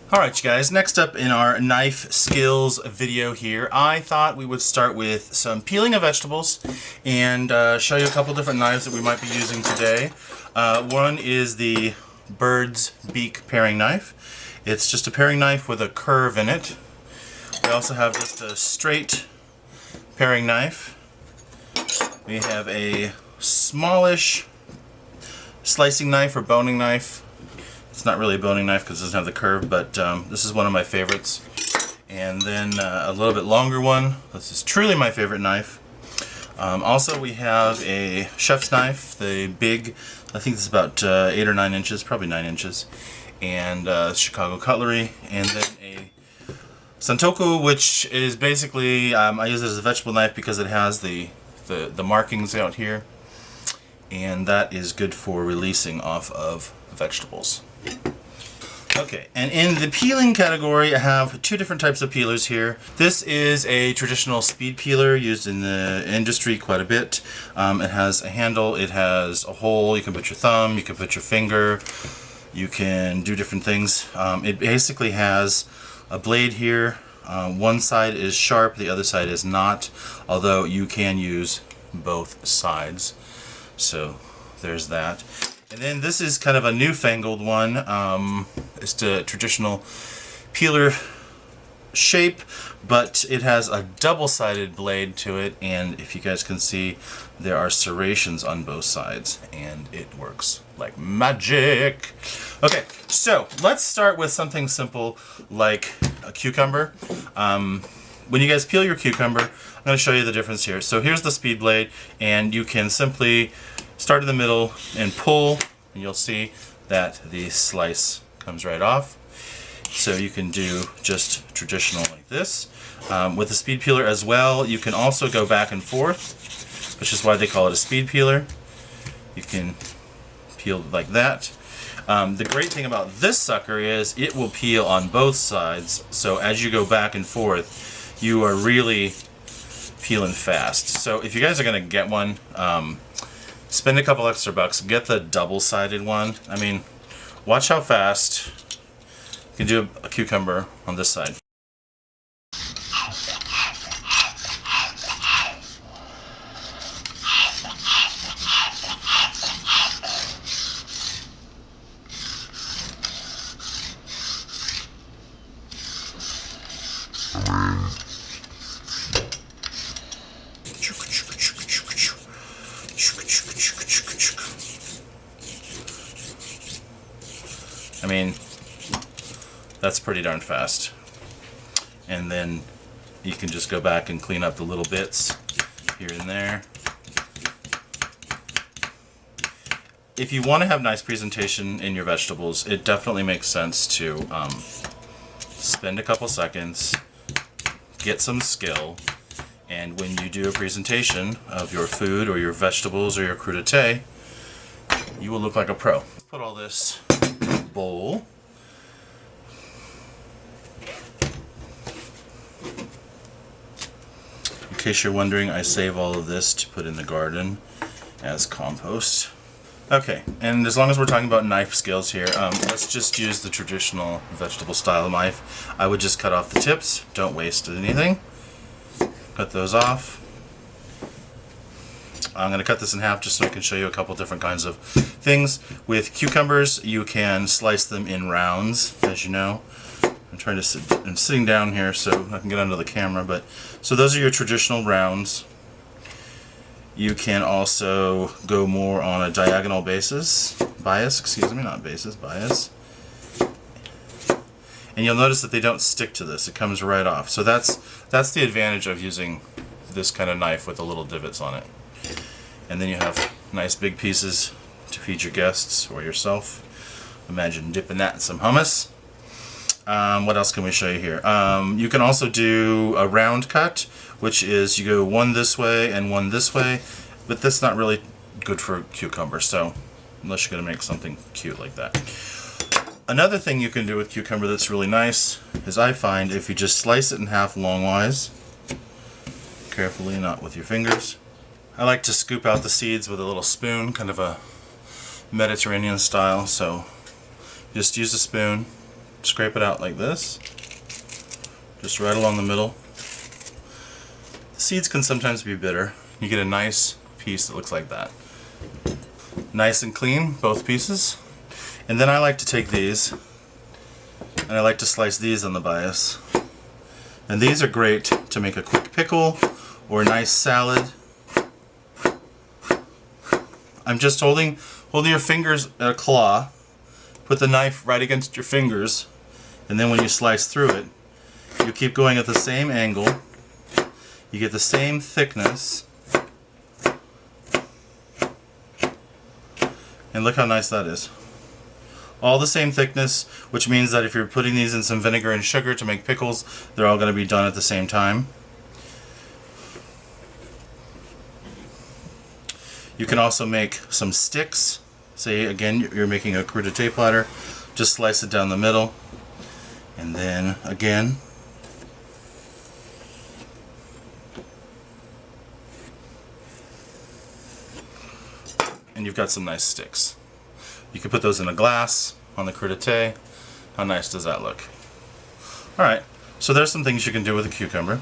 Alright you guys, next up in our knife skills video here, I thought we would start with some peeling of vegetables and show you a couple different knives that we might be using today. One is the Bird's Beak paring knife. It's just a paring knife with a curve in it. We also have just a straight paring knife. We have a smallish slicing knife or boning knife. It's not really a boning knife because it doesn't have the curve, but this is one of my favorites. And then a little bit longer one. This is truly my favorite knife. Also we have a chef's knife, the big, I think it's about 8 or 9 inches, probably 9 inches. And Chicago cutlery. And then a Santoku, which is basically, I use it as a vegetable knife because it has the markings out here. And that is good for releasing off of vegetables. Okay, and in the peeling category I have two different types of peelers here. This is a traditional speed peeler used in the industry quite a bit. It has a handle, it has a hole, you can put your thumb, you can put your finger, you can do different things. It basically has a blade here. One side is sharp, the other side is not, although you can use both sides. So there's that. And then this is kind of a newfangled one. It's the traditional peeler shape, but it has a double-sided blade to it, and if you guys can see, there are serrations on both sides, and it works like magic. Okay, so let's start with something simple like a cucumber. When you guys peel your cucumber, I'm going to show you the difference here. So here's the speed blade, and you can simply start in the middle and pull, and you'll see that the slice comes right off. So you can do just traditional like this. With the speed peeler as well, you can also go back and forth, which is why they call it a speed peeler. You can peel like that. The great thing about this sucker is it will peel on both sides, so as you go back and forth, you are really peeling fast. So if you guys are going to get one, spend a couple extra bucks, get the double-sided one. I mean, watch how fast you can do a cucumber on this side. I mean, that's pretty darn fast. And then you can just go back and clean up the little bits here and there. If you want to have nice presentation in your vegetables, it definitely makes sense to spend a couple seconds, get some skill, and when you do a presentation of your food or your vegetables or your crudité, you will look like a pro. Put all this in a bowl. In case you're wondering, I save all of this to put in the garden as compost. Okay, and as long as we're talking about knife skills here, let's just use the traditional vegetable style knife. I would just cut off the tips, don't waste anything. Cut those off. I'm going to cut this in half just so I can show you a couple different kinds of things. With cucumbers, you can slice them in rounds, as you know. I'm sitting down here so I can get under the camera, but so those are your traditional rounds. You can also go more on a diagonal bias. And you'll notice that they don't stick to this. It comes right off. So that's the advantage of using this kind of knife with the little divots on it. And then you have nice big pieces to feed your guests or yourself. Imagine dipping that in some hummus. What else can we show you here? You can also do a round cut, which is you go one this way and one this way, but that's not really good for cucumber, so unless you're going to make something cute like that. Another thing you can do with cucumber that's really nice is I find if you just slice it in half longwise, carefully, not with your fingers. I like to scoop out the seeds with a little spoon, kind of a Mediterranean style, so just use a spoon, scrape it out like this, just right along the middle. The seeds can sometimes be bitter. You get a nice piece that looks like that. Nice and clean, both pieces. And then I like to take these, and I like to slice these on the bias. And these are great to make a quick pickle or a nice salad. I'm just holding your fingers at a claw, put the knife right against your fingers, and then when you slice through it, you keep going at the same angle, you get the same thickness, and look how nice that is. All the same thickness, which means that if you're putting these in some vinegar and sugar to make pickles, they're all going to be done at the same time. You can also make some sticks. Say again you're making a crudité platter, just slice it down the middle, and then again and you've got some nice sticks. You can put those in a glass on the crudité. How nice does that look? Alright, so there's some things you can do with a cucumber.